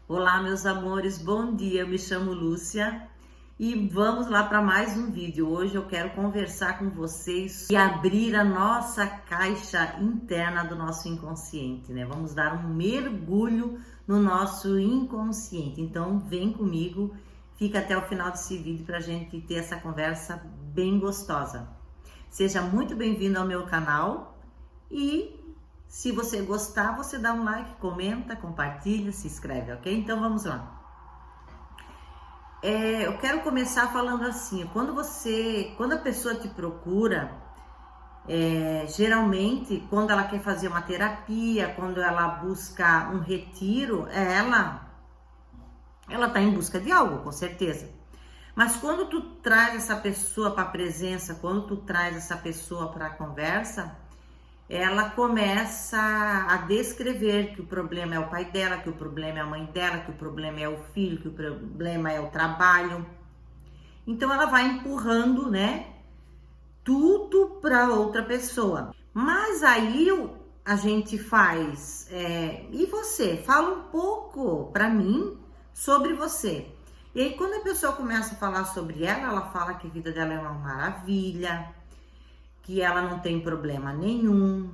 Olá, meus amores, bom dia. Eu me chamo Lúcia e vamos lá para mais um vídeo. Hoje eu quero conversar com vocês e abrir a nossa caixa interna do nosso inconsciente, né? Vamos dar um mergulho no nosso inconsciente. Então, vem comigo, fica até o final desse vídeo para a gente ter essa conversa bem gostosa. Seja muito bem-vindo ao meu canal e se você gostar, você dá um like, comenta, compartilha, se inscreve, ok? Então vamos lá. Eu quero começar falando assim, quando a pessoa te procura, geralmente quando ela quer fazer uma terapia, quando ela busca um retiro, ela tá em busca de algo, com certeza. Mas quando tu traz essa pessoa para a presença, quando tu traz essa pessoa para a conversa, ela começa a descrever que o problema é o pai dela, que o problema é a mãe dela, que o problema é o filho, que o problema é o trabalho. Então ela vai empurrando, né, tudo para outra pessoa. Mas aí a gente faz, e você? Fala um pouco para mim sobre você. E aí quando a pessoa começa a falar sobre ela fala que a vida dela é uma maravilha, que ela não tem problema nenhum,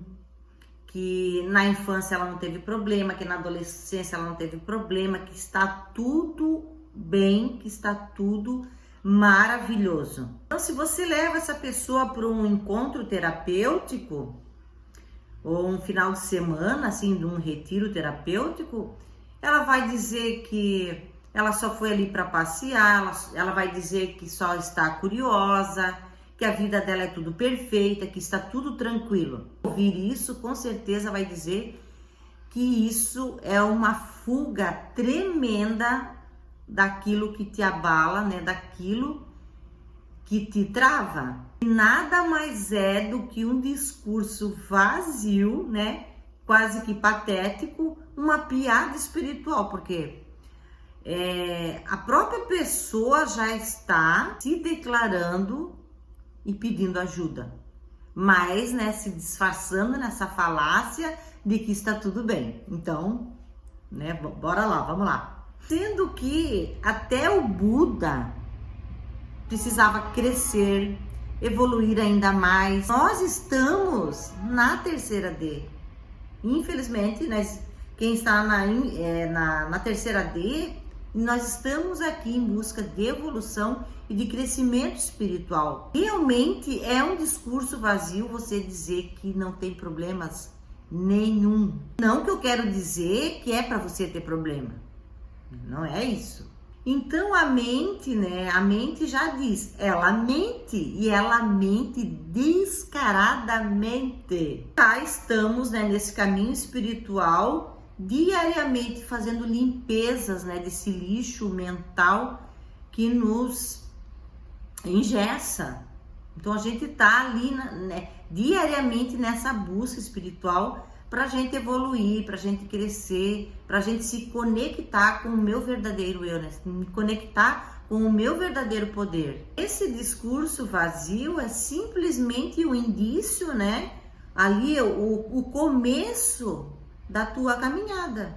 que na infância ela não teve problema, que na adolescência ela não teve problema, que está tudo bem, que está tudo maravilhoso. Então, se você leva essa pessoa para um encontro terapêutico, ou um final de semana, assim, de um retiro terapêutico, ela vai dizer que ela só foi ali para passear, ela vai dizer que só está curiosa, que a vida dela é tudo perfeita, que está tudo tranquilo. Ouvir isso, com certeza vai dizer que isso é uma fuga tremenda daquilo que te abala, né? Daquilo que te trava. Nada mais é do que um discurso vazio, né? Quase que patético, uma piada espiritual, porque a própria pessoa já está se declarando e pedindo ajuda, mas, né, se disfarçando nessa falácia de que está tudo bem. Então, né, bora lá, vamos lá. Sendo que até o Buda precisava crescer, evoluir ainda mais. Nós estamos na terceira D. Infelizmente, quem está na terceira D, nós estamos aqui em busca de evolução e de crescimento espiritual. Realmente é um discurso vazio você dizer que não tem problemas nenhum. Não que eu quero dizer que é para você ter problema. Não é isso. Então a mente, né? A mente já diz, ela mente e ela mente descaradamente. Já estamos, né, nesse caminho espiritual, diariamente fazendo limpezas, né, desse lixo mental que nos engessa. Então a gente tá ali, né, diariamente nessa busca espiritual para a gente evoluir, para a gente crescer, para a gente se conectar com o meu verdadeiro eu, né, me conectar com o meu verdadeiro poder. Esse discurso vazio é simplesmente o indício, né, ali o começo da tua caminhada.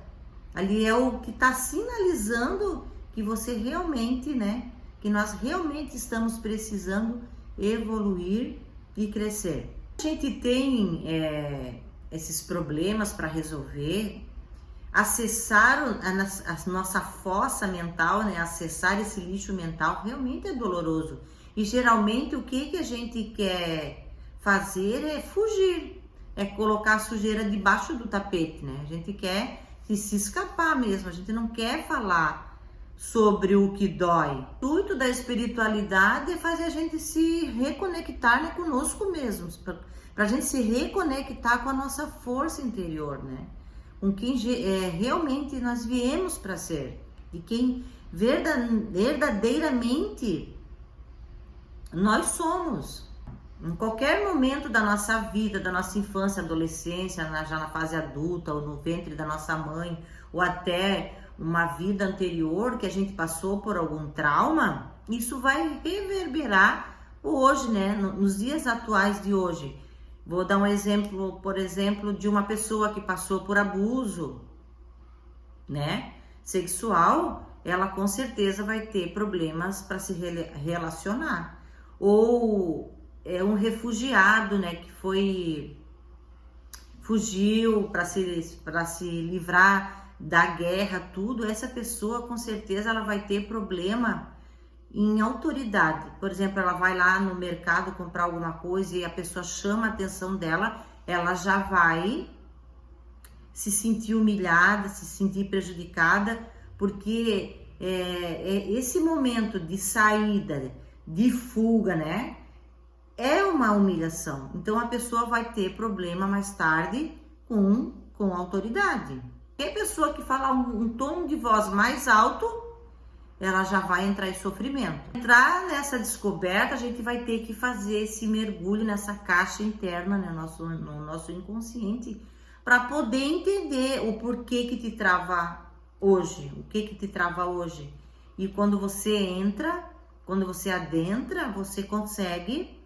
Ali é o que está sinalizando que você realmente, né, que nós realmente estamos precisando evoluir e crescer. A gente tem esses problemas para resolver, acessar a nossa fossa mental, né, acessar esse lixo mental realmente é doloroso. E geralmente o que a gente quer fazer é fugir. É colocar a sujeira debaixo do tapete, né? A gente quer se escapar mesmo, a gente não quer falar sobre o que dói. O intuito da espiritualidade é fazer a gente se reconectar, né, conosco mesmos, para a gente se reconectar com a nossa força interior, né? Com quem realmente nós viemos para ser, e quem verdadeiramente nós somos. Em qualquer momento da nossa vida, da nossa infância, adolescência, já na fase adulta, ou no ventre da nossa mãe, ou até uma vida anterior que a gente passou por algum trauma, isso vai reverberar hoje, né? Nos dias atuais de hoje. Vou dar um exemplo, por exemplo, de uma pessoa que passou por abuso, né? sexual, ela com certeza vai ter problemas para se relacionar. Ou é um refugiado, né, que fugiu para se livrar da guerra, tudo. Essa pessoa com certeza ela vai ter problema em autoridade. Por exemplo, ela vai lá no mercado comprar alguma coisa e a pessoa chama a atenção dela, ela já vai se sentir humilhada, se sentir prejudicada, porque esse momento de saída, de fuga, né, é uma humilhação. Então a pessoa vai ter problema mais tarde com a autoridade. E a pessoa que fala um tom de voz mais alto, ela já vai entrar em sofrimento. Entrar nessa descoberta, a gente vai ter que fazer esse mergulho nessa caixa interna, né, no nosso inconsciente, para poder entender o porquê que te trava hoje, o que te trava hoje. E quando você entra, quando você adentra, você consegue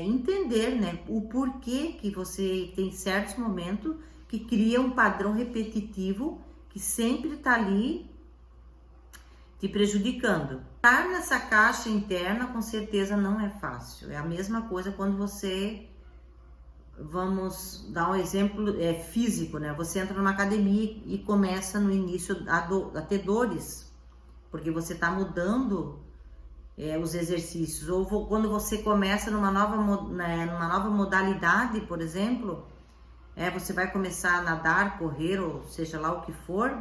entender, né, o porquê que você tem certos momentos que cria um padrão repetitivo que sempre está ali te prejudicando. Estar nessa caixa interna com certeza não é fácil. É a mesma coisa quando você, vamos dar um exemplo físico, né? Você entra numa academia e começa no início a ter dores, porque você está mudando os exercícios. Ou quando você começa numa nova modalidade, por exemplo, você vai começar a nadar, correr, ou seja lá o que for,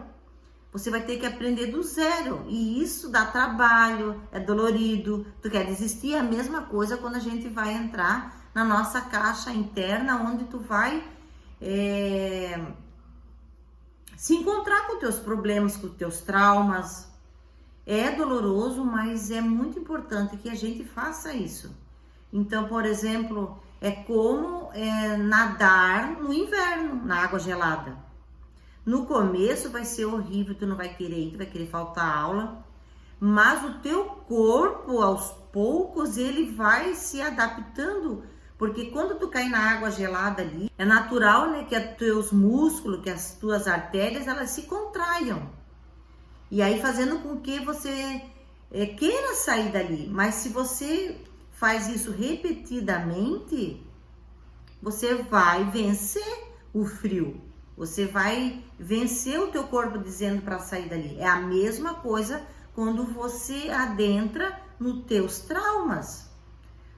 você vai ter que aprender do zero, e isso dá trabalho, é dolorido, tu quer desistir. É a mesma coisa quando a gente vai entrar na nossa caixa interna, onde tu vai se encontrar com teus problemas, com teus traumas. É doloroso, mas é muito importante que a gente faça isso. Então, por exemplo, é como nadar no inverno, na água gelada. No começo vai ser horrível, tu não vai querer ir, tu vai querer faltar aula, mas o teu corpo, aos poucos, ele vai se adaptando, porque quando tu cai na água gelada ali, é natural, né, que os teus músculos, que as tuas artérias, elas se contraiam. E aí fazendo com que você queira sair dali. Mas se você faz isso repetidamente, você vai vencer o frio. Você vai vencer o teu corpo dizendo para sair dali. É a mesma coisa quando você adentra nos teus traumas.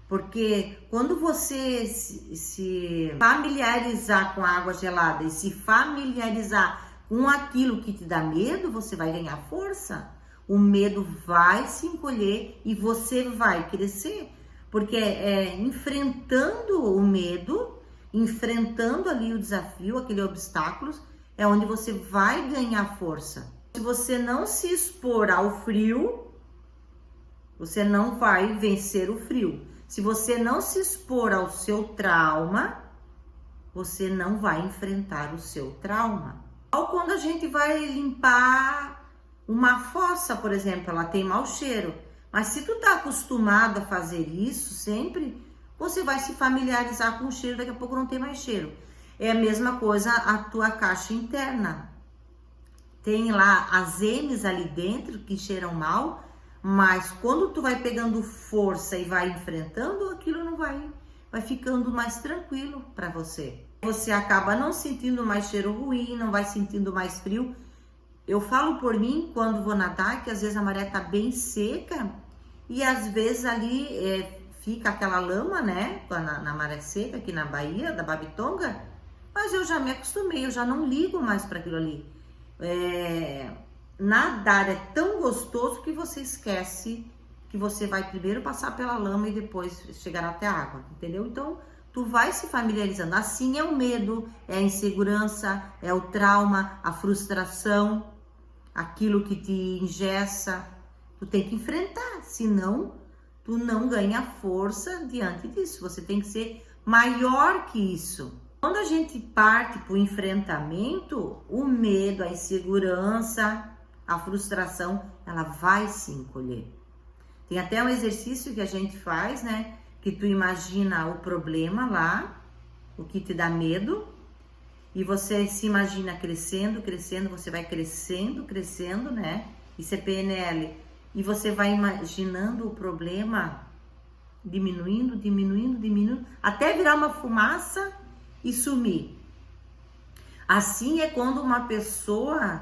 Porque quando você se familiarizar com a água gelada e se familiarizar com aquilo que te dá medo, você vai ganhar força. O medo vai se encolher e você vai crescer. Porque enfrentando o medo, enfrentando ali o desafio, aquele obstáculo, é onde você vai ganhar força. Se você não se expor ao frio, você não vai vencer o frio. Se você não se expor ao seu trauma, você não vai enfrentar o seu trauma. Ou quando a gente vai limpar uma fossa, por exemplo, ela tem mau cheiro. Mas se tu tá acostumado a fazer isso sempre, você vai se familiarizar com o cheiro, daqui a pouco não tem mais cheiro. É a mesma coisa a tua caixa interna. Tem lá as M's ali dentro que cheiram mal, mas quando tu vai pegando força e vai enfrentando, aquilo não vai ficando mais tranquilo para você. Você acaba não sentindo mais cheiro ruim, não vai sentindo mais frio. Eu falo por mim, quando vou nadar, que às vezes a maré tá bem seca e às vezes ali fica aquela lama, né, na maré seca aqui na Bahia, da Babitonga, mas eu já me acostumei, eu já não ligo mais para aquilo ali. Nadar é tão gostoso que você esquece que você vai primeiro passar pela lama e depois chegar até a água, entendeu? Então, tu vai se familiarizando. Assim é o medo, é a insegurança, é o trauma, a frustração, aquilo que te engessa. Tu tem que enfrentar, senão tu não ganha força diante disso. Você tem que ser maior que isso. Quando a gente parte para o enfrentamento, o medo, a insegurança, a frustração, ela vai se encolher. Tem até um exercício que a gente faz, né? Que tu imagina o problema lá, o que te dá medo, e você se imagina crescendo, crescendo, você vai crescendo, crescendo, né? Isso é PNL. E você vai imaginando o problema diminuindo, diminuindo, diminuindo, até virar uma fumaça e sumir. Assim é quando uma pessoa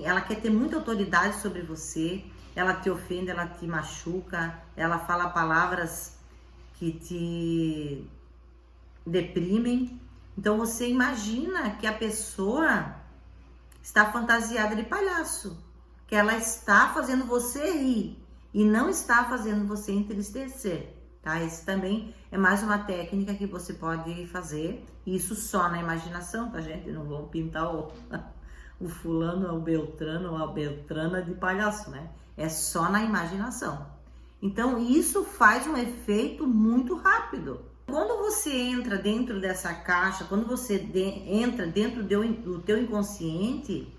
ela quer ter muita autoridade sobre você, ela te ofende, ela te machuca, ela fala palavras que te deprimem. Então você imagina que a pessoa está fantasiada de palhaço, que ela está fazendo você rir e não está fazendo você entristecer, tá? Esse também é mais uma técnica que você pode fazer, isso só na imaginação, tá, gente? Não vão pintar o fulano, o Beltrano ou a Beltrana de palhaço, né? É só na imaginação. Então isso faz um efeito muito rápido. Quando você entra dentro dessa caixa, quando você entra dentro do teu inconsciente,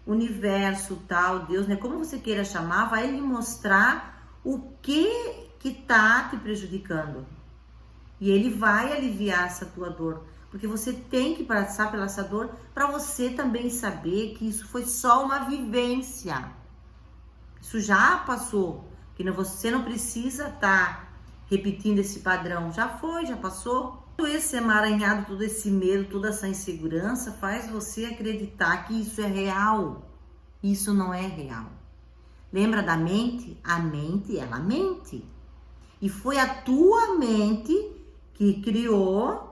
universo, tal, Deus, né? Como você queira chamar, vai lhe mostrar o que tá te prejudicando. E ele vai aliviar essa tua dor. Porque você tem que passar pela essa dor para você também saber que isso foi só uma vivência. Isso já passou. Que você não precisa estar repetindo esse padrão. Já foi, já passou. Todo esse emaranhado, todo esse medo, toda essa insegurança faz você acreditar que isso é real. Isso não é real. Lembra da mente? A mente, ela mente. E foi a tua mente que criou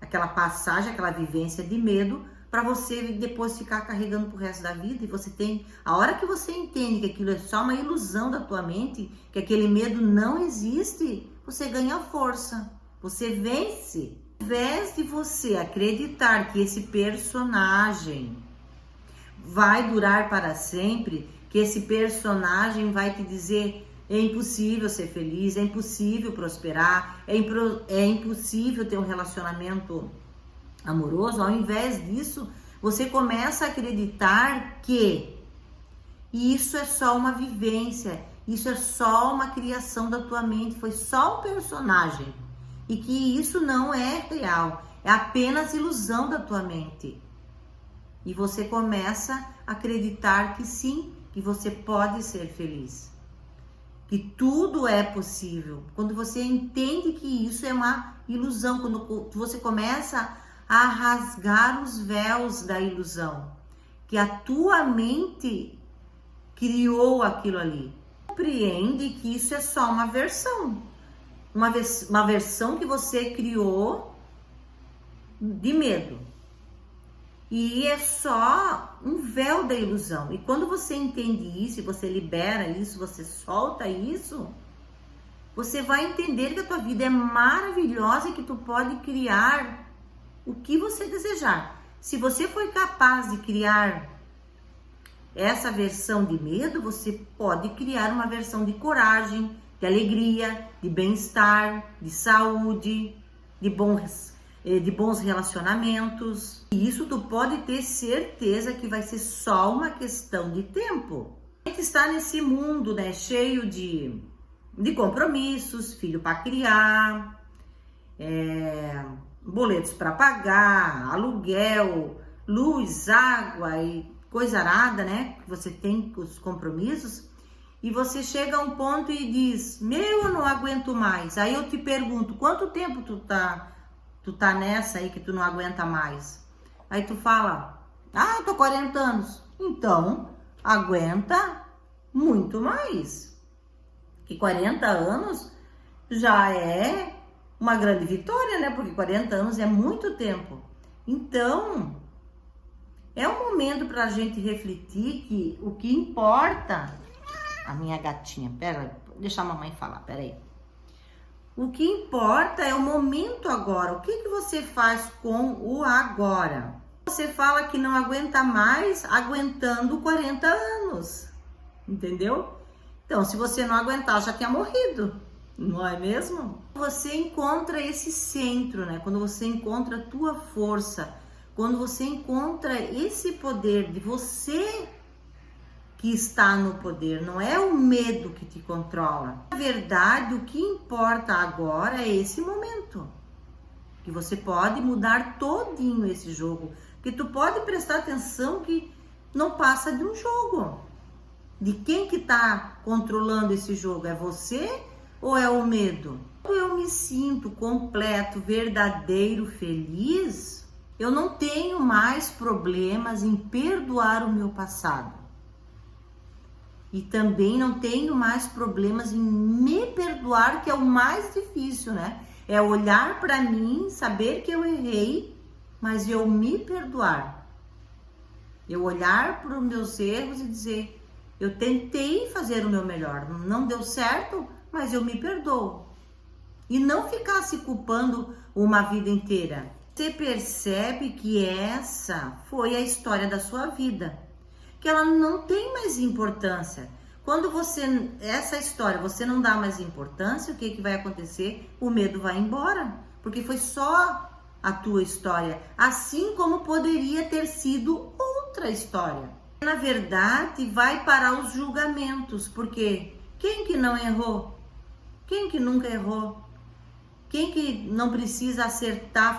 aquela passagem, aquela vivência de medo para você depois ficar carregando pro resto da vida. E você tem, a hora que você entende que aquilo é só uma ilusão da tua mente, que aquele medo não existe, você ganha força, você vence. Ao invés de você acreditar que esse personagem vai durar para sempre, que esse personagem vai te dizer é impossível ser feliz, é impossível prosperar, é impossível ter um relacionamento amoroso, ao invés disso, você começa a acreditar que isso é só uma vivência, isso é só uma criação da tua mente, foi só um personagem e que isso não é real, é apenas ilusão da tua mente. E você começa a acreditar que sim, que você pode ser feliz, que tudo é possível. Quando você entende que isso é uma ilusão, quando você começa a rasgar os véus da ilusão, que a tua mente criou aquilo ali. Compreende que isso é só uma versão, uma versão que você criou de medo. E é só um véu da ilusão. E quando você entende isso, você libera isso, você solta isso, você vai entender que a tua vida é maravilhosa e que tu pode criar o que você desejar. Se você foi capaz de criar essa versão de medo, você pode criar uma versão de coragem, de alegria, de bem-estar, de saúde, de bons relacionamentos. E isso tu pode ter certeza que vai ser só uma questão de tempo. A gente está nesse mundo, né, cheio de compromissos, filho para criar, boletos para pagar, aluguel, luz, água e coisa arada, né? Que você tem os compromissos. E você chega a um ponto e diz, eu não aguento mais. Aí eu te pergunto, quanto tempo tu tá nessa aí que tu não aguenta mais? Aí tu fala, eu tô 40 anos. Então, aguenta muito mais. Que 40 anos já é uma grande vitória, né? Porque 40 anos é muito tempo. Então, é um momento pra gente refletir que o que importa... A minha gatinha, deixa a mamãe falar, peraí. O que importa é o momento agora. O que você faz com o agora? Você fala que não aguenta mais aguentando 40 anos, entendeu? Então, se você não aguentar, já tinha morrido, não é mesmo? Você encontra esse centro, né? Quando você encontra a tua força, quando você encontra esse poder de você que está no poder, não é o medo que te controla. Na verdade, o que importa agora é esse momento. que você pode mudar todinho esse jogo, que tu pode prestar atenção que não passa de um jogo. De quem que tá controlando esse jogo? É você ou é o medo? Quando eu me sinto completo, verdadeiro, feliz, eu não tenho mais problemas em perdoar o meu passado. E também não tenho mais problemas em me perdoar, que é o mais difícil, né? É olhar para mim, saber que eu errei, mas eu me perdoar. Eu olhar para os meus erros e dizer, eu tentei fazer o meu melhor, não deu certo, mas eu me perdoo. E não ficar se culpando uma vida inteira. Você percebe que essa foi a história da sua vida, que ela não tem mais importância. Quando essa história, você não dá mais importância, o que vai acontecer? O medo vai embora, porque foi só a tua história, assim como poderia ter sido outra história. Na verdade, vai parar os julgamentos, porque quem que não errou? Quem que nunca errou? Quem que não precisa acertar,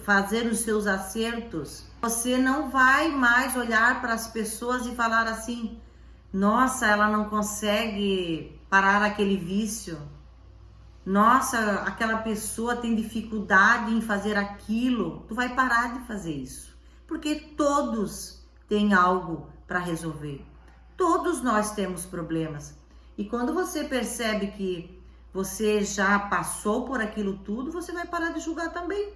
fazer os seus acertos? Você não vai mais olhar para as pessoas e falar assim, nossa, ela não consegue parar aquele vício. Nossa, aquela pessoa tem dificuldade em fazer aquilo. Tu vai parar de fazer isso, porque todos têm algo para resolver. Todos nós temos problemas. E quando você percebe que você já passou por aquilo tudo, você vai parar de julgar também.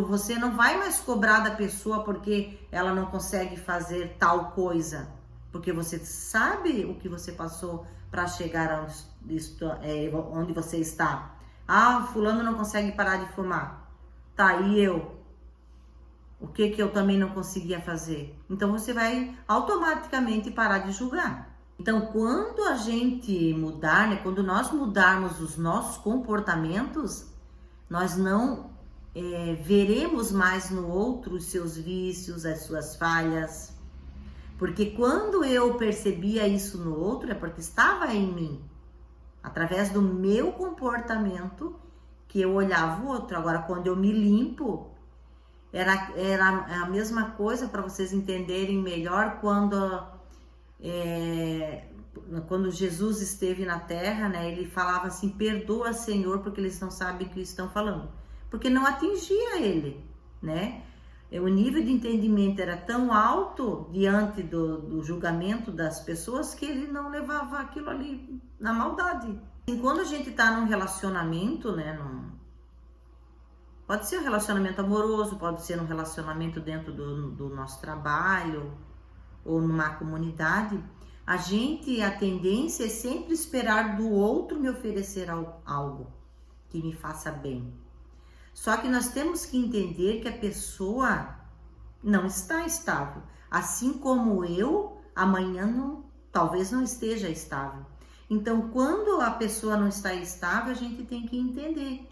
Você não vai mais cobrar da pessoa porque ela não consegue fazer tal coisa, porque você sabe o que você passou para chegar onde você está. Ah, fulano não consegue parar de fumar. Tá, e eu? O que eu também não conseguia fazer? Então você vai automaticamente parar de julgar. Então, quando a gente mudar, né, quando nós mudarmos os nossos comportamentos, nós não veremos mais no outro os seus vícios, as suas falhas. Porque quando eu percebia isso no outro, é porque estava em mim. Através do meu comportamento, que eu olhava o outro. Agora, quando eu me limpo, era a mesma coisa para vocês entenderem melhor quando Jesus esteve na terra, né, ele falava assim, perdoa, Senhor, porque eles não sabem o que estão falando. Porque não atingia ele, né? O nível de entendimento era tão alto diante do julgamento das pessoas que ele não levava aquilo ali na maldade. E quando a gente tá num relacionamento, né, pode ser um relacionamento amoroso, pode ser um relacionamento dentro do nosso trabalho ou numa comunidade, a tendência é sempre esperar do outro me oferecer algo que me faça bem. Só que nós temos que entender que a pessoa não está estável. Assim como eu, amanhã talvez não esteja estável. Então, quando a pessoa não está estável, a gente tem que entender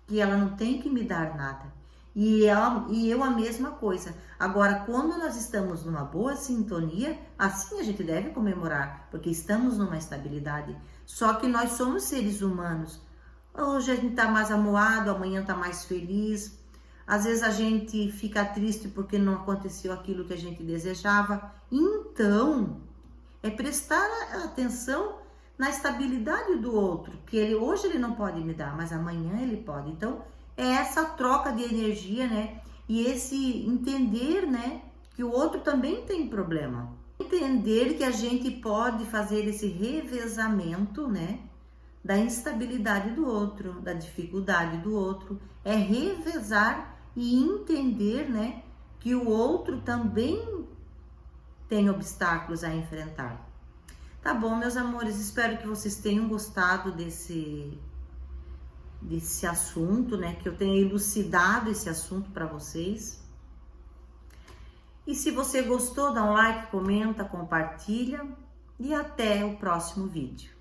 que ela não tem que me dar nada. E eu a mesma coisa. Agora, quando nós estamos numa boa sintonia, assim a gente deve comemorar, porque estamos numa estabilidade. Só que nós somos seres humanos. Hoje a gente tá mais amuado, amanhã tá mais feliz. Às vezes a gente fica triste porque não aconteceu aquilo que a gente desejava. Então, é prestar atenção na estabilidade do outro, que hoje ele não pode me dar, mas amanhã ele pode. Então, é essa troca de energia, né? E esse entender, né, que o outro também tem problema. Entender que a gente pode fazer esse revezamento, né, da instabilidade do outro, da dificuldade do outro, é revezar e entender, né, que o outro também tem obstáculos a enfrentar. Tá bom, meus amores, espero que vocês tenham gostado desse assunto, né, que eu tenha elucidado esse assunto para vocês. E se você gostou, dá um like, comenta, compartilha e até o próximo vídeo.